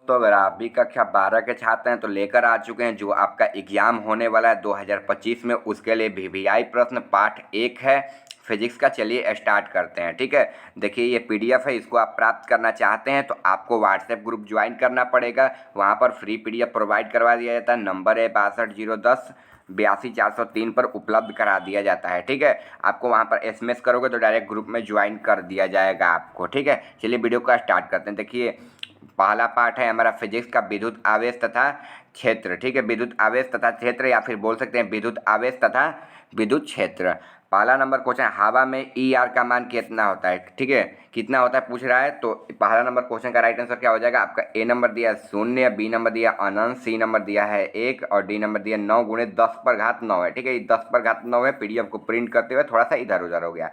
दोस्तों, अगर आप भी कक्षा 12 के छात्र हैं तो लेकर आ चुके हैं जो आपका एग्जाम होने वाला है 2025 में, उसके लिए वीवीआई प्रश्न पाठ 1 है फिजिक्स का। चलिए स्टार्ट करते हैं। ठीक है, देखिए ये पीडीएफ है, इसको आप प्राप्त करना चाहते हैं तो आपको व्हाट्सएप ग्रुप ज्वाइन करना पड़ेगा। वहाँ पर फ्री पीडीएफ प्रोवाइड करवा दिया जाता है। नंबर है 6201082403 पर उपलब्ध करा दिया जाता है। ठीक है, आपको वहाँ पर एसएमएस करोगे तो डायरेक्ट ग्रुप में ज्वाइन कर दिया जाएगा आपको। ठीक है, चलिए वीडियो का स्टार्ट करते हैं। देखिए पहला पार्ट है हमारा फिजिक्स का, विद्युत आवेश तथा क्षेत्र। ठीक है, विद्युत आवेश तथा क्षेत्र, या फिर बोल सकते हैं विद्युत आवेश तथा विद्युत क्षेत्र। पहला नंबर क्वेश्चन, हवा में ई आर का मान कितना होता है। ठीक है, कितना होता है पूछ रहा है, तो पहला नंबर क्वेश्चन का राइट आंसर क्या हो जाएगा आपका? ए नंबर दिया 0, बी नंबर दिया अनंत, सी नंबर दिया है 1 और डी नंबर दिया 9 गुणे 10⁻9 है। ठीक है, ये 10⁻9 है। पीडीएफ को प्रिंट करते हुए थोड़ा सा इधर उधर हो गया।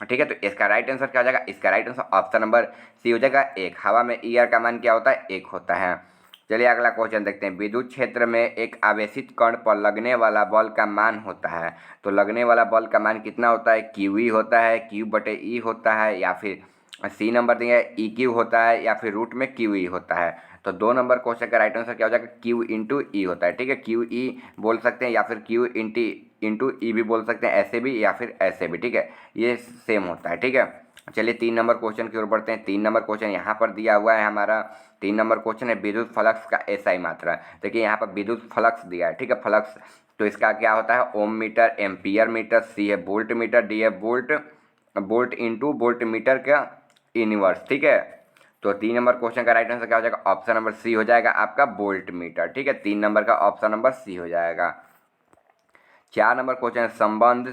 ठीक है, तो इसका राइट आंसर क्या हो जाएगा? इसका right answer option number C हो जाएगा 1। हवा में ई आर का मान क्या होता है? 1 होता है। चलिए अगला क्वेश्चन देखते हैं। विद्युत क्षेत्र में एक आवेशित कण पर लगने वाला बल का मान होता है, तो लगने वाला बल का मान कितना होता है? क्यू ई होता है, क्यू बटे ई होता है, या फिर सी नंबर दिया है ई क्यू होता है, या फिर रूट में क्यू ई होता है। तो 2 नंबर क्वेश्चन का राइट आंसर क्या हो जाएगा? क्यू इंटू ई होता है। ठीक है, क्यू ई बोल सकते हैं या फिर क्यू इंटू ई भी बोल सकते हैं, ऐसे भी या फिर ऐसे भी। ठीक है, ये सेम होता है। ठीक है, चलिए 3 नंबर क्वेश्चन की ओर बढ़ते हैं। 3 नंबर क्वेश्चन यहाँ पर दिया हुआ है हमारा। 3 नंबर क्वेश्चन है विद्युत फ्लक्स का एसआई मात्रा। देखिए यहाँ पर विद्युत फ्लक्स दिया है। ठीक है, फ्लक्स तो इसका क्या होता है? ओम मीटर, एम्पियर मीटर, सी है वोल्ट मीटर, डी है वोल्ट इंटू वोल्ट मीटर का इनवर्स। ठीक है, तो 3 नंबर क्वेश्चन का राइट आंसर क्या हो जाएगा? ऑप्शन नंबर सी हो जाएगा आपका वोल्ट मीटर। ठीक है, 3 नंबर का ऑप्शन नंबर सी हो जाएगा। 4 नंबर क्वेश्चन, संबंध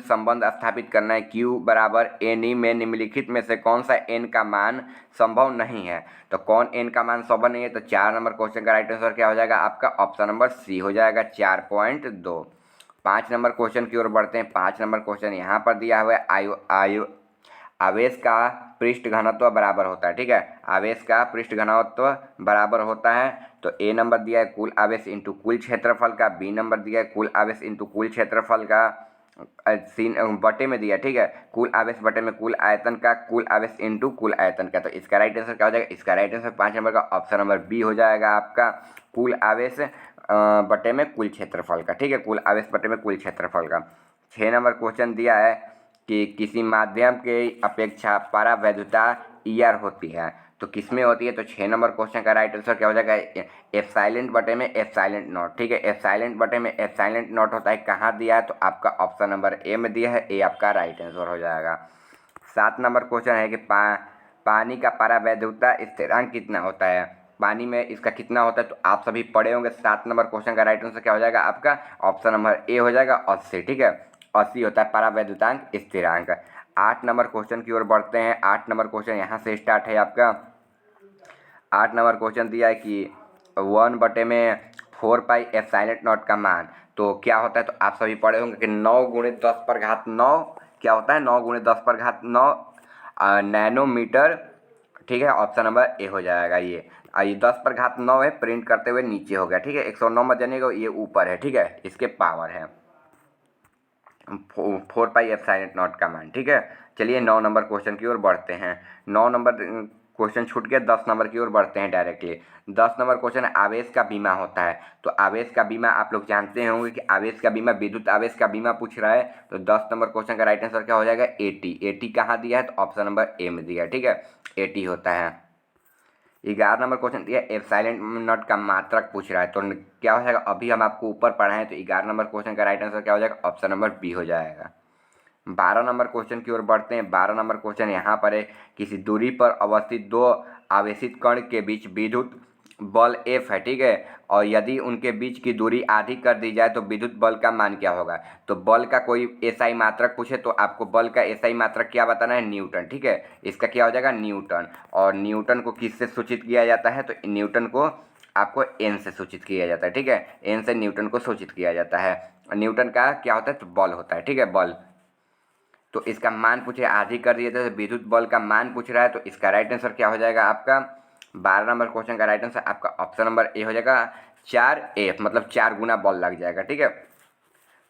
स्थापित करना है। Q बराबर एन ई में निम्नलिखित में से कौन सा n का मान संभव नहीं है? तो कौन n का मान संभव नहीं है? तो 4 नंबर क्वेश्चन का राइट आंसर क्या हो जाएगा आपका? ऑप्शन नंबर सी हो जाएगा 4.2। 5 नंबर क्वेश्चन की ओर बढ़ते हैं। 5 नंबर क्वेश्चन यहाँ पर दिया हुआ है आवेश का पृष्ठ घनत्व बराबर होता है। ठीक है, आवेश का पृष्ठ घनत्व बराबर होता है। तो ए नंबर दिया है कुल आवेश इंटू कुल क्षेत्रफल का, बी नंबर दिया है कुल आवेश इंटू कुल क्षेत्रफल का, सी बटे में दिया। ठीक है, कुल आवेश बटे में कुल आयतन का, कुल आवेश इंटू कुल आयतन का। तो इसका राइट आंसर क्या हो जाएगा? इसका राइट आंसर 5 नंबर का ऑप्शन नंबर बी हो जाएगा आपका, कुल आवेश बटे में कुल क्षेत्रफल का। ठीक है, कुल आवेश बटे में कुल क्षेत्रफल का। 6 नंबर क्वेश्चन दिया है कि किसी माध्यम के अपेक्षा परावैद्युता ई आर होती है, तो किस में होती है? तो 6 नंबर क्वेश्चन का राइट आंसर क्या हो जाएगा? एफ साइलेंट बटे में एफ साइलेंट नॉट। ठीक है, एफ साइलेंट बटे में एफ साइलेंट नॉट होता है। कहाँ दिया है? तो आपका ऑप्शन नंबर ए में दिया है, ए आपका राइट आंसर हो जाएगा। 7 नंबर क्वेश्चन है कि पानी का परावैद्युता स्थिरांक कितना होता है? पानी में इसका कितना होता है? तो आप सभी पढ़े होंगे। 7 नंबर क्वेश्चन का राइट आंसर क्या हो जाएगा आपका? ऑप्शन नंबर ए हो जाएगा 80। ठीक है, 80 होता है परावैद्युतांक स्थिरांक। 8 नंबर क्वेश्चन की ओर बढ़ते हैं। 8 नंबर क्वेश्चन यहाँ से स्टार्ट है आपका। 8 नंबर क्वेश्चन दिया है कि 1 बटे में 4 पाई एफ साइलेंट नॉट का मान तो क्या होता है? तो आप सभी पढ़े होंगे कि 9 गुणे 10⁻9 क्या होता है? 9 गुणे 10⁻9 नैनोमीटर। ठीक है, ऑप्शन नंबर ए हो जाएगा। ये 10⁻9 है, प्रिंट करते हुए नीचे हो गया। ठीक है, 109 मत जानिएगा, ये ऊपर है। ठीक है, इसके पावर है 4 पाई एफ साइलेंट नॉट का मान। ठीक है, चलिए 9 नंबर क्वेश्चन की ओर बढ़ते हैं। 9 नंबर क्वेश्चन छूट गया। 10 नंबर की ओर बढ़ते हैं डायरेक्टली। 10 नंबर क्वेश्चन आवेश का बीमा होता है। तो आवेश का बीमा आप लोग जानते होंगे कि आवेश का बीमा विद्युत आवेश का बीमा पूछ रहा है। तो 10 नंबर क्वेश्चन का राइट आंसर क्या हो जाएगा? 80। 80 कहाँ दिया है? तो ऑप्शन नंबर ए में दिया है। ठीक है, 80 होता है। 11 नंबर क्वेश्चन दिया एफ साइलेंट नॉट का मात्रक पूछ रहा है। तो क्या हो जाएगा? अभी हम आपको ऊपर पढ़ाएं तो 11 नंबर क्वेश्चन का राइट आंसर क्या हो जाएगा? ऑप्शन नंबर बी हो जाएगा। 12 नंबर क्वेश्चन की ओर बढ़ते हैं। 12 नंबर क्वेश्चन यहाँ पर है, किसी दूरी पर अवस्थित दो आवेशित कण के बीच विद्युत बल F है। ठीक है, और यदि उनके बीच की दूरी आधी कर दी जाए तो विद्युत बल का मान क्या होगा? तो बल का कोई एसआई मात्रक पूछे तो आपको बल का एसआई मात्रक क्या बताना है? न्यूटन। ठीक है, इसका क्या हो जाएगा? न्यूटन। और न्यूटन को किससे सूचित किया जाता है? तो न्यूटन को आपको एन से सूचित किया जाता है। ठीक है, एन से न्यूटन को सूचित किया जाता है। न्यूटन का क्या होता है? तो बल होता है। ठीक है, बल। तो इसका मान पूछे आधी कर दिए थे, तो विद्युत बल का मान पूछ रहा है। तो इसका राइट आंसर क्या हो जाएगा आपका? 12 नंबर क्वेश्चन का राइट आंसर आपका ऑप्शन नंबर ए हो जाएगा 4 एफ, मतलब 4 गुना बल लग जाएगा। ठीक है,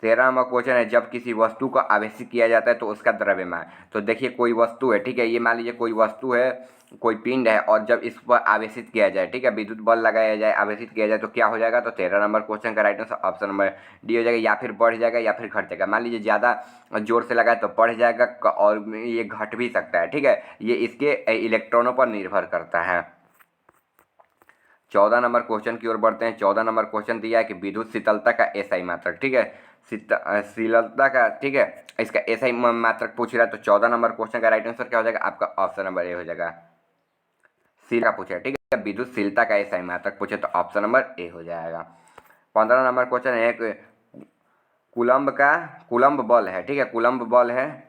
13 नंबर क्वेश्चन है, जब किसी वस्तु को आवेशित किया जाता है तो उसका द्रव्यमान। तो देखिए कोई वस्तु है, ठीक है, ये मान लीजिए कोई वस्तु है, कोई पिंड है, और जब इस पर आवेशित किया जाए, ठीक है, विद्युत बल लगाया जाए, आवेशित किया जाए, तो क्या हो जाएगा? तो 13 नंबर क्वेश्चन का right answer option number D हो जाएगा। या फिर बढ़ जाएगा या फिर घट जाएगा। मान लीजिए ज़्यादा जोर से लगाए तो बढ़ जाएगा, और ये घट भी सकता है, ठीक है, ये इसके इलेक्ट्रॉनों पर निर्भर करता है। 14 नंबर क्वेश्चन की ओर बढ़ते हैं। 14 नंबर क्वेश्चन दिया है कि विद्युत शीतलता का एसआई मात्रक, ठीक है, शीतलता का, ठीक है, इसका एसआई मात्रक पूछ रहा है। तो 14 नंबर क्वेश्चन का राइट आंसर क्या हो जाएगा? आपका ऑप्शन नंबर ए हो जाएगा। शील का पूछा है, ठीक है, विद्युतशीलता का एसआई मात्रक पूछे तो ऑप्शन नंबर ए हो जाएगा। 15 नंबर क्वेश्चन है, कुलम्ब बल है, ठीक है, कुलम्ब बल है।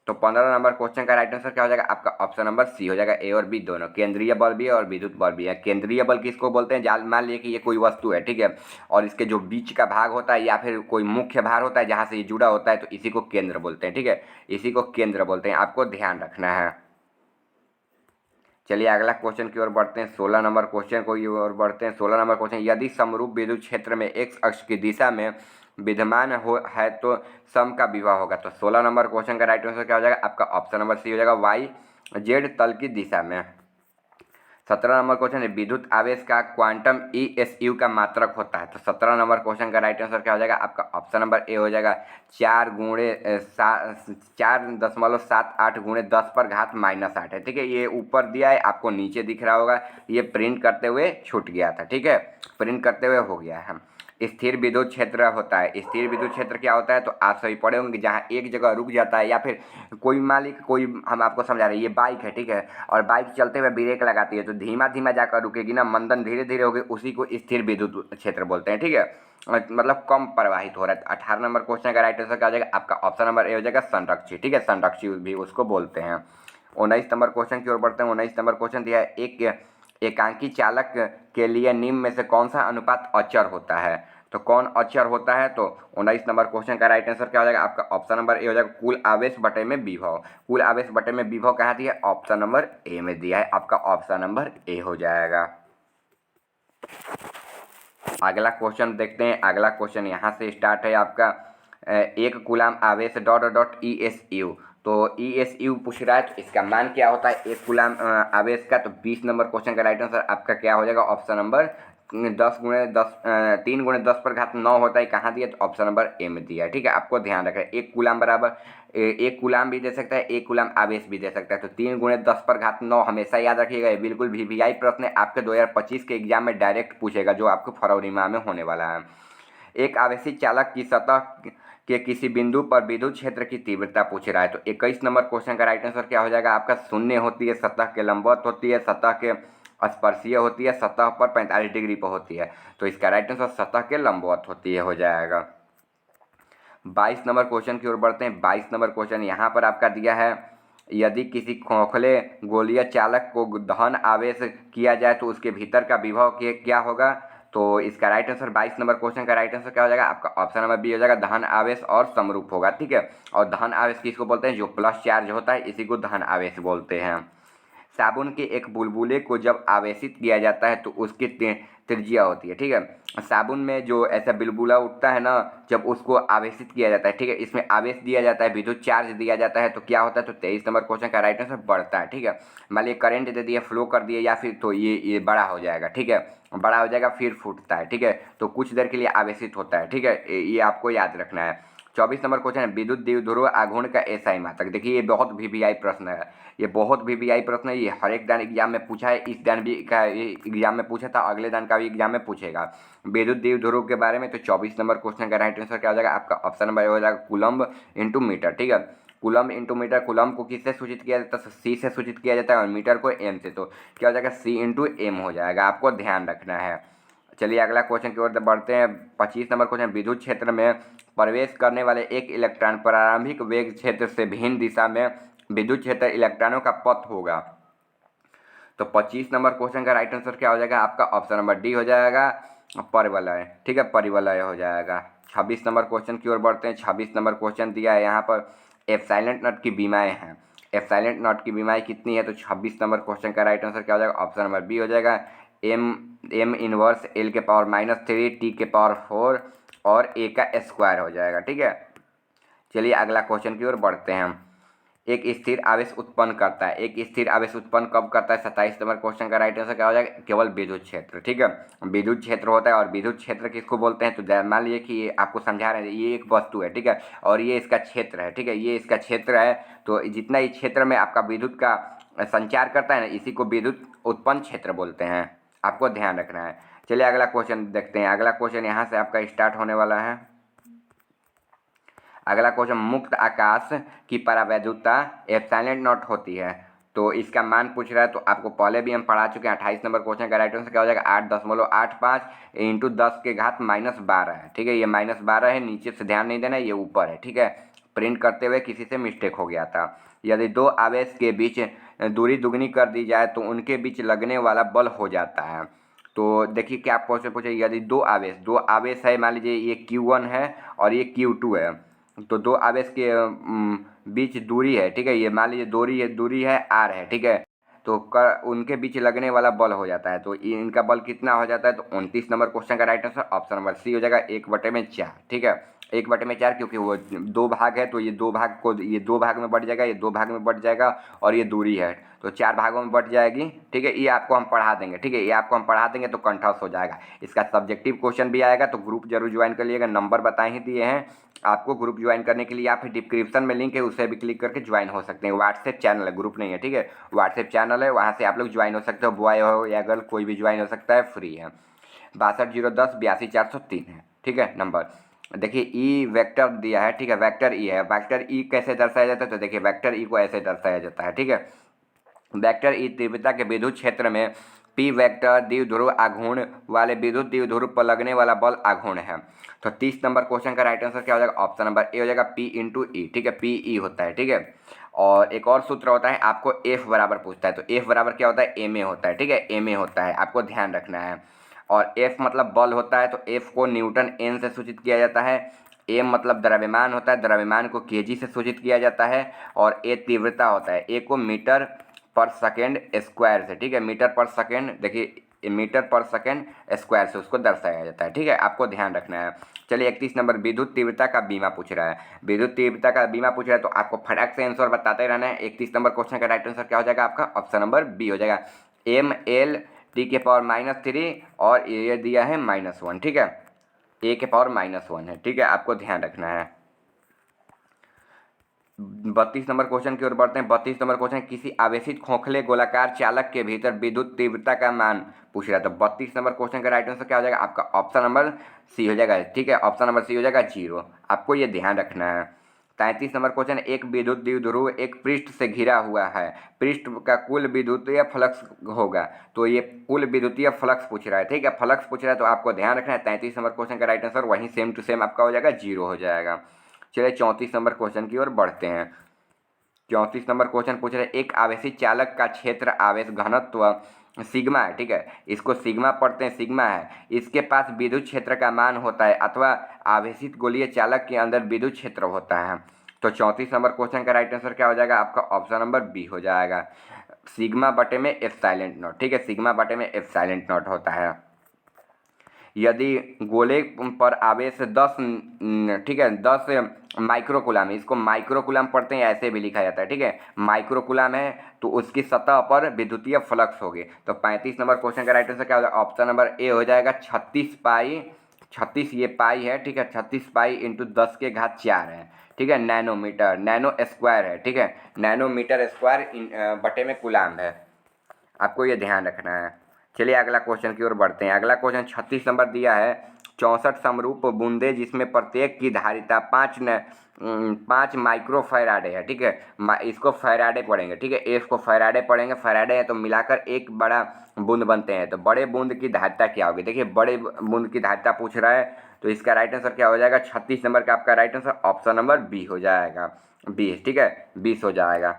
तो 15 नंबर क्वेश्चन का राइट आंसर क्या हो जाएगा? आपका ऑप्शन नंबर सी हो जाएगा। ए और बी दोनों, केंद्रीय बल भी है और विद्युत बल भी है। केंद्रीय बल किसको बोलते हैं? मान लीजिए कि ये कोई वस्तु है, ठीक है, और इसके जो बीच का भाग होता है या फिर कोई मुख्य भार होता है जहाँ से ये जुड़ा होता है, तो इसी को केंद्र बोलते हैं, ठीक है, इसी को केंद्र बोलते हैं, आपको ध्यान रखना है। चलिए अगला क्वेश्चन की ओर बढ़ते हैं। 16 नंबर क्वेश्चन को ओर बढ़ते हैं। 16 नंबर क्वेश्चन, यदि समरूप विद्युत क्षेत्र में एक्स अक्ष की दिशा में विद्यमान हो है तो सम का विभव होगा। तो 16 नंबर क्वेश्चन का राइट आंसर क्या हो जाएगा? आपका ऑप्शन नंबर सी हो जाएगा, वाई जेड तल की दिशा में। 17 नंबर क्वेश्चन है, विद्युत आवेश का क्वांटम ESU का मात्रक होता है। तो 17 नंबर क्वेश्चन का राइट आंसर क्या हो जाएगा? आपका ऑप्शन नंबर ए हो जाएगा, 4×7×10⁻⁸ है, ठीक है, ये ऊपर दिया है, आपको नीचे दिख रहा होगा, ये प्रिंट करते हुए छूट गया था, ठीक है, प्रिंट करते हुए हो गया है। स्थिर विद्युत क्षेत्र होता है। स्थिर विद्युत क्षेत्र क्या होता है? तो आप सभी पढ़े होंगे, जहाँ एक जगह रुक जाता है, या फिर कोई मालिक, कोई, हम आपको समझा रहे हैं, ये बाइक है, ठीक है, और बाइक चलते हुए ब्रेक लगाती है तो धीमा धीमा जाकर रुकेगी ना, मंदन धीरे धीरे होगी, उसी को स्थिर विद्युत क्षेत्र बोलते हैं, ठीक है, मतलब कम प्रवाहित हो रहा है। 18 नंबर क्वेश्चन का राइट आंसर क्या हो जाएगा? आपका ऑप्शन नंबर ए हो जाएगा, संरक्षी, ठीक है, संरक्षी भी उसको बोलते हैं। 19 नंबर क्वेश्चन की ओर बढ़ते हैं। 19 नंबर क्वेश्चन दिया है, एक एकांकी चालक के लिए निम्न में से कौन सा अनुपात अचर होता है? तो कौन अचर होता है? तो 19 नंबर क्वेश्चन का राइट आंसर क्या हो जाएगा? आपका ऑप्शन नंबर ए हो जाएगा, कुल आवेश बटे में विभव। कुल आवेश बटे में विभव कहाँ दिया है? ऑप्शन नंबर ए में दिया है, आपका ऑप्शन नंबर ए हो जाएगा। अगला क्वेश्चन देखते हैं। अगला क्वेश्चन यहाँ से स्टार्ट है आपका, एक कूलाम आवेश ESU। तो ESU पूछ रहा है, तो इसका मान क्या होता है एक कूलाम आवेश का? तो 20 नंबर क्वेश्चन का राइट आंसर आपका क्या हो जाएगा? ऑप्शन नंबर 3×10⁻9 होता है, कहाँ दिया? तो ऑप्शन नंबर ए में दिया है, ठीक है, आपको ध्यान रखना है। एक कूलाम बराबर एक कूलाम भी दे सकता है, एक कूलाम आवेश भी दे सकता है। तो 3×10⁻9 हमेशा याद रखिएगा, ये बिल्कुल VVI प्रश्न है, आपके 2025 के एग्जाम में डायरेक्ट पूछेगा, जो आपको फरवरी माह में होने वाला है। एक आवेशित चालक की सतह के किसी बिंदु पर विद्युत क्षेत्र की तीव्रता पूछ रहा है। तो 21 नंबर क्वेश्चन का राइट आंसर क्या हो जाएगा? आपका शून्य होती है, सतह के लंबवत होती है, सतह के स्पर्शीय होती है, सतह पर 45 डिग्री पर होती है। तो इसका राइट आंसर सतह के लंबवत होती है हो जाएगा। 22 नंबर क्वेश्चन की ओर बढ़ते हैं। 22 नंबर क्वेश्चन यहाँ पर आपका दिया है, यदि किसी खोखले गोलीय चालक को धन आवेश किया जाए तो उसके भीतर का विभव क्या होगा? तो इसका राइट आंसर 22 नंबर क्वेश्चन का राइट आंसर क्या हो जाएगा? आपका ऑप्शन नंबर बी हो जाएगा, धन आवेश और समरूप होगा, ठीक है। और धन आवेश किसको बोलते हैं? जो प्लस चार्ज होता है, इसी को धन आवेश बोलते हैं। साबुन के एक बुलबुले को जब आवेशित किया जाता है तो उसकी त्रिज्या होती है, ठीक है। साबुन में जो ऐसा बुलबुला उठता है ना, जब उसको आवेशित किया जाता है, ठीक है, इसमें आवेश दिया जाता है, विद्युत चार्ज दिया जाता है, तो क्या होता है? तो 23 नंबर क्वेश्चन का राइट आंसर बढ़ता है, ठीक है। मान लीजिए करंट दे दिया, फ्लो कर दिया, या फिर तो ये बड़ा हो जाएगा, ठीक है, बड़ा हो जाएगा फिर फूटता है, ठीक है, तो कुछ देर के लिए आवेशित होता है, ठीक है, ये आपको याद रखना है। 24 नंबर क्वेश्चन है, विद्युत द्विध्रुव आघूर्ण का एसआई मात्रक। देखिए ये बहुत VVI प्रश्न है, ये बहुत VVI प्रश्न है, ये हर एक दान एग्जाम में पूछा है, इस दान भी का एग्जाम में पूछा था, अगले दान का भी एग्जाम में पूछेगा विद्युत द्विध्रुव के बारे में। तो 24 नंबर क्वेश्चन का राइट आंसर क्या हो जाएगा? आपका ऑप्शन नंबर हो जाएगा, कूलम्ब इंटू मीटर, ठीक है। कूलम्ब इंटू मीटर, कूलम्ब को किससे सूचित किया जाता है? C से सूचित किया जाता है, और मीटर को M से। तो क्या हो जाएगा? C/M हो जाएगा, आपको ध्यान रखना है। चलिए अगला क्वेश्चन की ओर बढ़ते हैं। 25 नंबर क्वेश्चन, विद्युत क्षेत्र में प्रवेश करने वाले एक इलेक्ट्रॉन प्रारंभिक वेग क्षेत्र से भिन्न दिशा में विद्युत क्षेत्र इलेक्ट्रॉनों का पथ होगा। तो 25 नंबर क्वेश्चन का राइट आंसर क्या हो जाएगा? आपका ऑप्शन नंबर डी हो जाएगा, परिवलय, ठीक है, परिवलय हो जाएगा। 26 नंबर क्वेश्चन की ओर बढ़ते हैं। 26 नंबर क्वेश्चन दिया है यहाँ पर, एप्सिलॉन नॉट की बीमाएँ हैं। एप्सिलॉन नॉट की बीमाएँ कितनी है? तो 26 नंबर क्वेश्चन का राइट आंसर क्या हो जाएगा? ऑप्शन नंबर बी हो जाएगा, M इनवर्स L के पावर -3 T के पावर 4 और ए का स्क्वायर हो जाएगा। ठीक है, चलिए अगला क्वेश्चन की ओर बढ़ते हैं हम। एक स्थिर आवेश उत्पन्न करता है, एक स्थिर आवेश उत्पन्न कब करता है? 27 नंबर क्वेश्चन का राइट आंसर क्या हो जाएगा? केवल विद्युत क्षेत्र। ठीक है, विद्युत क्षेत्र होता है। और विद्युत क्षेत्र किसको बोलते हैं? तो मान लीजिए कि ये आपको समझा रहे हैं, ये एक वस्तु है, ठीक है, और ये इसका क्षेत्र है। ठीक है, ये इसका क्षेत्र है, तो जितना इस क्षेत्र में आपका विद्युत का संचार करता है ना, इसी को विद्युत उत्पन्न क्षेत्र बोलते हैं। आपको ध्यान रखना है। चलिए अगला क्वेश्चन देखते हैं। अगला क्वेश्चन यहाँ से आपका स्टार्ट होने वाला है। अगला क्वेश्चन, मुक्त आकाश की परावैद्युतता एप्सिलॉन नॉट होती है, तो इसका मान पूछ रहा है। तो आपको पहले भी हम पढ़ा चुके हैं। 28 नंबर क्वेश्चन का राइट आंसर क्या हो जाएगा? 8.85 इंटू 10 के घात -12 है। ठीक है, ये -12 है, नीचे से ध्यान नहीं देना, ये ऊपर है। ठीक है, प्रिंट करते हुए किसी से मिस्टेक हो गया था। यदि दो आवेश के बीच दूरी दुगनी कर दी जाए तो उनके बीच लगने वाला बल हो जाता है। तो देखिए क्या क्वेश्चन पूछे, यदि दो आवेश है, मान लीजिए ये Q1 है और ये Q2 है, तो दो आवेश के बीच दूरी है। ठीक है, ये मान लीजिए दूरी है r है। ठीक है, तो उनके बीच लगने वाला बल हो जाता है। तो इनका बल कितना हो जाता है? तो 29 नंबर क्वेश्चन का right answer option number C हो जाएगा, 1/4। ठीक है, 1/4, क्योंकि वो दो भाग है, तो ये दो भाग में बढ़ जाएगा, ये दो भाग में बढ़ जाएगा, और ये दूरी है तो 4 भागों में बढ़ जाएगी। ठीक है, ये आपको हम पढ़ा देंगे। ठीक है, ये आपको हम पढ़ा देंगे तो कंठस्थ हो जाएगा। इसका सब्जेक्टिव क्वेश्चन भी आएगा, तो ग्रुप जरूर ज्वाइन कर लीजिएगा। नंबर बता ही दिए हैं आपको। ग्रुप ज्वाइन करने के लिए आप डिस्क्रिप्शन में लिंक है, उससे भी क्लिक करके ज्वाइन हो सकते हैं। व्हाट्सएप चैनल है, ग्रुप नहीं है। ठीक है, व्हाट्सएप चैनल है, वहाँ से आप लोग ज्वाइन हो सकते हो। बॉय हो या गर्ल, कोई भी ज्वाइन हो सकता है, फ्री है। 62 010 82 403 है। ठीक है, नंबर देखिए ई वेक्टर दिया है। ठीक है, वेक्टर ई है। वेक्टर ई कैसे दर्शाया जाता है? तो देखिए वेक्टर ई को ऐसे दर्शाया जाता है। ठीक है, वेक्टर ई तीव्रता के विद्युत क्षेत्र में पी वेक्टर द्विध्रुव आघूर्ण वाले विद्युत द्विध्रुव पर लगने वाला बल आघूर्ण है। तो 30 नंबर क्वेश्चन का राइट आंसर क्या हो जाएगा? ऑप्शन नंबर ए हो जाएगा, P इंटू ई। ठीक है, पी ई होता है। ठीक है, और एक और सूत्र होता है, आपको एफ बराबर पूछता है, तो एफ बराबर क्या होता है? एम ए होता है। ठीक है, एम ए होता है, आपको ध्यान रखना है। और एफ मतलब बल होता है, तो एफ को न्यूटन एन से सूचित किया जाता है। एम मतलब द्रव्यमान होता है, द्रव्यमान को केजी से सूचित किया जाता है। और ए तीव्रता होता है, ए को मीटर पर सेकेंड स्क्वायर से। ठीक है, मीटर पर सेकेंड, देखिए मीटर पर सेकेंड स्क्वायर से उसको दर्शाया जाता है। ठीक है, आपको ध्यान रखना है। चलिए 31 नंबर, विद्युत तीव्रता का बीमा पूछ रहा है। विद्युत तीव्रता का बीमा पूछ रहा है, तो आपको फटाक से आंसर बताते रहना है। 31 नंबर क्वेश्चन का राइट आंसर क्या हो जाएगा आपका? ऑप्शन नंबर बी हो जाएगा, ML T⁻³ और ये दिया है -1। ठीक है, A⁻1 है। ठीक है, आपको ध्यान रखना है। 32 नंबर क्वेश्चन की ओर बढ़ते हैं। 32 नंबर क्वेश्चन, किसी आवेशित खोखले गोलाकार चालक के भीतर विद्युत तीव्रता का मान पूछ रहा है। तो 32 नंबर क्वेश्चन का राइट आंसर क्या हो जाएगा आपका? ऑप्शन नंबर सी हो जाएगा। ठीक है, ऑप्शन नंबर सी हो जाएगा 0। आपको ये ध्यान रखना है। 33 नंबर क्वेश्चन, एक विद्युत द्विध्रुव एक पृष्ठ से घिरा हुआ है, पृष्ठ का कुल विद्युतीय फ्लक्स होगा। तो ये कुल विद्युतीय फ्लक्स पूछ रहा है। ठीक है, फ्लक्स पूछ रहा है, तो आपको ध्यान रखना है। 33 नंबर क्वेश्चन का राइट आंसर वहीं सेम टू सेम आपका हो जाएगा, 0 हो जाएगा। चलिए 34 नंबर क्वेश्चन की ओर बढ़ते हैं। 34 नंबर क्वेश्चन पूछ रहे, एक आवेशित चालक का क्षेत्र आवेश घनत्व सिग्मा है। ठीक है, इसको सिग्मा पढ़ते हैं, सिग्मा है। इसके पास विद्युत क्षेत्र का मान होता है, अथवा आवेशित गोलीय चालक के अंदर विद्युत क्षेत्र होता है। तो 34 नंबर क्वेश्चन का राइट आंसर क्या हो जाएगा आपका? ऑप्शन नंबर बी हो जाएगा, सिग्मा बटे में एप्सिलॉन नॉट। ठीक है, सिग्मा बटे में एप्सिलॉन नॉट होता है। यदि गोले पर आवेश 10 ठीक है 10 माइक्रोकुलाम, इसको माइक्रोकुलाम पढ़ते हैं, ऐसे भी लिखा जाता है। ठीक है, माइक्रोकुलाम है, तो उसकी सतह पर विद्युतीय फ्लक्स होगी। तो 35 नंबर क्वेश्चन का राइट आंसर क्या होगा? ऑप्शन नंबर ए हो जाएगा, 36 पाई। 36 ये पाई है। ठीक है, 36 पाई इंटू 10 के घात 4 है। ठीक है, नैनोमीटर, नैनो स्क्वायर है। ठीक है, नैनोमीटर स्क्वायर बटे में कुलाम है। आपको ये ध्यान रखना है। चलिए अगला क्वेश्चन की ओर बढ़ते हैं। अगला क्वेश्चन 36 नंबर दिया है, 64 समरूप बूंदे जिसमें प्रत्येक की धारिता 5 माइक्रोफैराडे है। ठीक है, इसको फैराडे पढ़ेंगे। ठीक है, एफ को फैराडे पढ़ेंगे। फैराडे है तो मिलाकर एक बड़ा बूंद बनते हैं। तो बड़े बूंद की धारिता क्या होगी? देखिए बड़े बूंद की धारिता पूछ रहा है, तो इसका राइट आंसर क्या हो जाएगा? 36 नंबर का आपका right answer option number B हो जाएगा, 20। ठीक है, 20 हो जाएगा।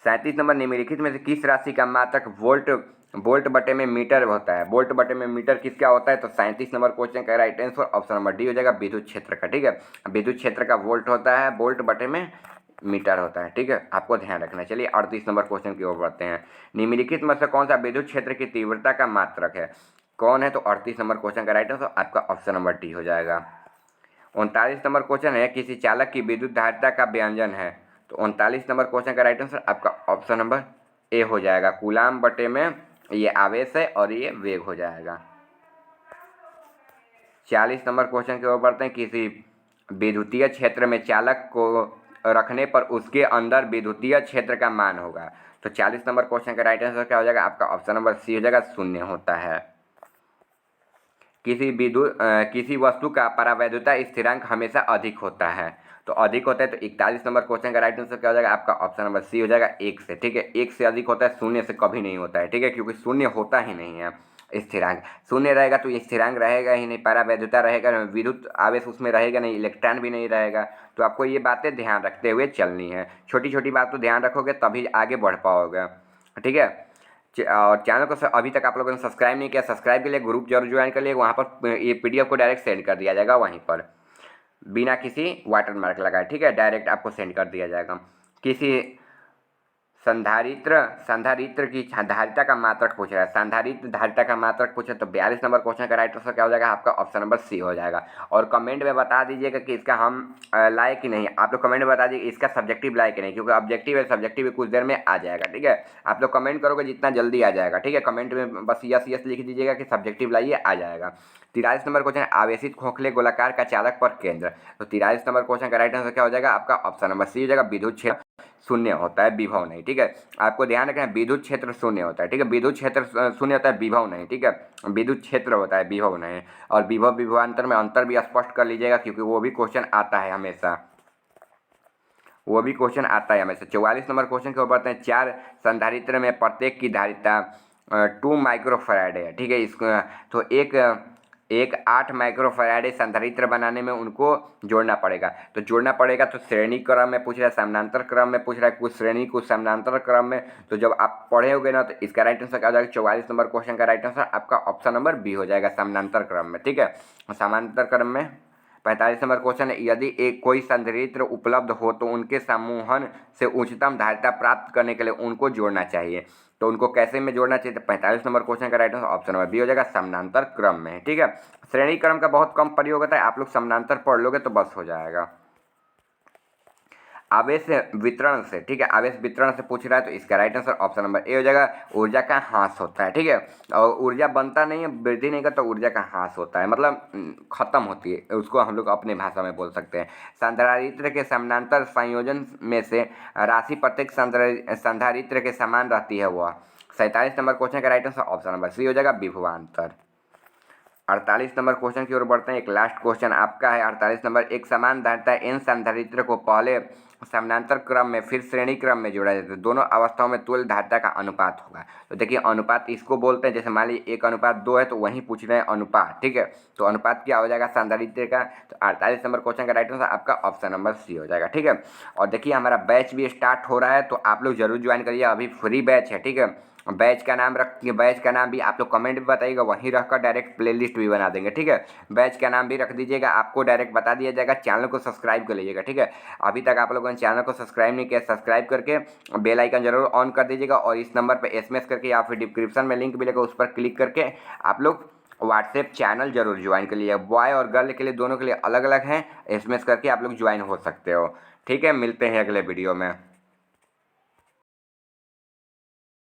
37 नंबर, निम्नलिखित में से किस राशि का मात्रक वोल्ट बटे में मीटर होता है? वोल्ट बटे में मीटर किसका होता है? तो 37 नंबर क्वेश्चन का right answer option number D हो जाएगा, विद्युत क्षेत्र का। ठीक है, विद्युत क्षेत्र का वोल्ट होता है, वोल्ट बटे में मीटर होता है। ठीक है, आपको ध्यान रखना है। चलिए 38 नंबर क्वेश्चन की ओर बढ़ते हैं। निम्नलिखित में से कौन सा विद्युत क्षेत्र की तीव्रता का मात्रक है? कौन है? तो 38 नंबर क्वेश्चन का राइट आंसर आपका ऑप्शन नंबर डी हो जाएगा। 39 नंबर क्वेश्चन है, किसी चालक की विद्युत धारिता का व्यंजन है। तो 39 नंबर क्वेश्चन का राइट आंसर आपका ऑप्शन नंबर ए हो जाएगा। कूलाम बटे में ये आवेश है और ये वेग हो जाएगा। 40 नंबर क्वेश्चन की ओर बढ़ते हैं। किसी विद्युतीय क्षेत्र में चालक को रखने पर उसके अंदर विद्युतीय क्षेत्र का मान होगा। तो 40 नंबर क्वेश्चन का राइट आंसर क्या हो जाएगा? आपका ऑप्शन नंबर सी हो जाएगा, शून्य होता है। किसी वस्तु का परावैद्युता स्थिरांक हमेशा अधिक होता है। तो अधिक होता है तो 41 नंबर क्वेश्चन का राइट आंसर क्या हो जाएगा? आपका ऑप्शन नंबर सी हो जाएगा, 1 से। ठीक है, 1 से अधिक होता है, शून्य से कभी नहीं होता है। ठीक है, क्योंकि शून्य होता ही नहीं है स्थिरांक। शून्य रहेगा तो स्थिरांक रहेगा ही नहीं, परावैद्युता रहेगा, विद्युत आवेश उसमें रहेगा नहीं, इलेक्ट्रॉन भी नहीं रहेगा। तो आपको ये बातें ध्यान रखते हुए चलनी है। छोटी छोटी बात को ध्यान रखोगे तभी आगे बढ़ पाओगे। ठीक है, और चैनल को अभी तक आप लोगों ने सब्सक्राइब नहीं किया, सब्सक्राइब के लिए ग्रुप जरूर ज्वाइन कर लिए। वहाँ पर ये पीडीएफ को डायरेक्ट सेंड कर दिया जाएगा, वहीं पर बिना किसी वाटरमार्क लगाए। ठीक है, डायरेक्ट आपको सेंड कर दिया जाएगा। किसी संधारित्र की धारिता का मात्रक पूछ रहा है। संधारित्र धारिता का मात्रक पूछे तो 42 नंबर क्वेश्चन का राइट आंसर क्या हो जाएगा? आपका ऑप्शन नंबर सी हो जाएगा। और कमेंट में बता दीजिएगा कि इसका हम लाए कि नहीं। आप लोग कमेंट में बता दीजिए इसका सब्जेक्टिव लाए कि नहीं, क्योंकि ऑब्जेक्टिव है, सब्जेक्टिव कुछ देर में आ जाएगा। ठीक है, आप लोग कमेंट करोगे जितना जल्दी आ जाएगा। ठीक है, कमेंट में बस यस यस लिख दीजिएगा कि सब्जेक्टिव लाइए, आ जाएगा। 43 नंबर क्वेश्चन, आवेशित खोखले गोलाकार का चालक पर केंद्र। तो 43 नंबर क्वेश्चन का राइट आंसर क्या हो जाएगा? आपका ऑप्शन नंबर सी हो जाएगा, विद्युत क्षेत्र शून्य होता है, विभव नहीं। ठीक है, आपको ध्यान रखना है, विद्युत क्षेत्र शून्य होता है। ठीक है, विद्युत क्षेत्र शून्य होता है, विभव नहीं। ठीक है, विद्युत क्षेत्र होता है, विभव नहीं। और विभव विभवांतर में अंतर भी स्पष्ट कर लीजिएगा, क्योंकि वो भी क्वेश्चन आता है हमेशा, वो भी क्वेश्चन आता है हमेशा। 44 नंबर क्वेश्चन के ऊपर बढ़ते हैं। 4 संधारित्र में प्रत्येक की धारिता 2 माइक्रोफैराड है। ठीक है, इसको तो एक 8 माइक्रोफैराड संधारित्र बनाने में उनको जोड़ना पड़ेगा। तो जोड़ना पड़ेगा तो श्रेणी क्रम में पूछ रहा है, समानांतर क्रम में पूछ रहा है, कुछ श्रेणी कुछ समानांतर क्रम में। तो जब आप पढ़े होगे ना तो इसका राइट आंसर क्या हो जाएगा? 44 नंबर क्वेश्चन का राइट आंसर आपका ऑप्शन नंबर बी हो जाएगा, समानांतर क्रम में। ठीक है, समानांतर क्रम में। 45 नंबर क्वेश्चन है, यदि एक कोई संधारित्र उपलब्ध हो तो उनके समूहन से उच्चतम धारिता प्राप्त करने के लिए उनको जोड़ना चाहिए। तो उनको कैसे में जोड़ना चाहिए? तो 45 नंबर क्वेश्चन का right answer option number B हो जाएगा, समानांतर क्रम में। ठीक है, श्रेणी क्रम का बहुत कम प्रयोग होता है, आप लोग समानांतर पढ़ लोगे तो बस हो जाएगा। आवेश वितरण से, ठीक है, आवेश वितरण से पूछ रहा है तो इसका right answer option number A हो जाएगा, ऊर्जा का ह्रास होता है। ठीक है, और ऊर्जा बनता नहीं है, वृद्धि नहीं करता, ऊर्जा का ह्रास होता है, मतलब खत्म होती है, उसको हम लोग अपने भाषा में बोल सकते हैं। संधारित्र के समानांतर संयोजन में से राशि प्रत्येक संधारित्र के समान रहती है वह। 47 नंबर क्वेश्चन का right answer option number C हो जाएगा, विभवांतर। 48 नंबर क्वेश्चन की ओर बढ़ते हैं। एक लास्ट क्वेश्चन आपका है 48 नंबर। एक समान धारिता एन संधारित्र को पहले समानांतर क्रम में फिर श्रेणी क्रम में जोड़ा जाता है, दोनों अवस्थाओं में तुल्य धारिता का अनुपात होगा। तो देखिए, अनुपात इसको बोलते हैं, जैसे मान लीजिए 1:2 है तो वहीं पूछ रहे हैं अनुपात। ठीक है, तो अनुपात क्या हो जाएगा संधारित्र का? तो 48 नंबर क्वेश्चन का राइट आंसर आपका ऑप्शन नंबर सी हो जाएगा। ठीक है, और देखिए हमारा बैच भी स्टार्ट हो रहा है, तो आप लोग जरूर ज्वाइन करिए, अभी फ्री बैच है। ठीक है, बैच का नाम भी आप लोग कमेंट में बताइएगा, वहीं रहकर डायरेक्ट प्लेलिस्ट भी बना देंगे। ठीक है, बैच का नाम भी रख दीजिएगा, आपको डायरेक्ट बता दिया जाएगा। चैनल को सब्सक्राइब कर लीजिएगा। ठीक है, अभी तक आप लोगों ने चैनल को सब्सक्राइब नहीं किया, सब्सक्राइब करके बेल आइकन जरूर ऑन कर दीजिएगा, और इस नंबर पर SMS करके या फिर डिस्क्रिप्शन में लिंक मिलेगा उस पर क्लिक करके आप लोग व्हाट्सएप चैनल जरूर ज्वाइन कर लीजिएगा। बॉय और गर्ल के लिए दोनों के लिए अलग अलग हैं, SMS करके आप लोग ज्वाइन हो सकते हो। ठीक है, मिलते हैं अगले वीडियो में।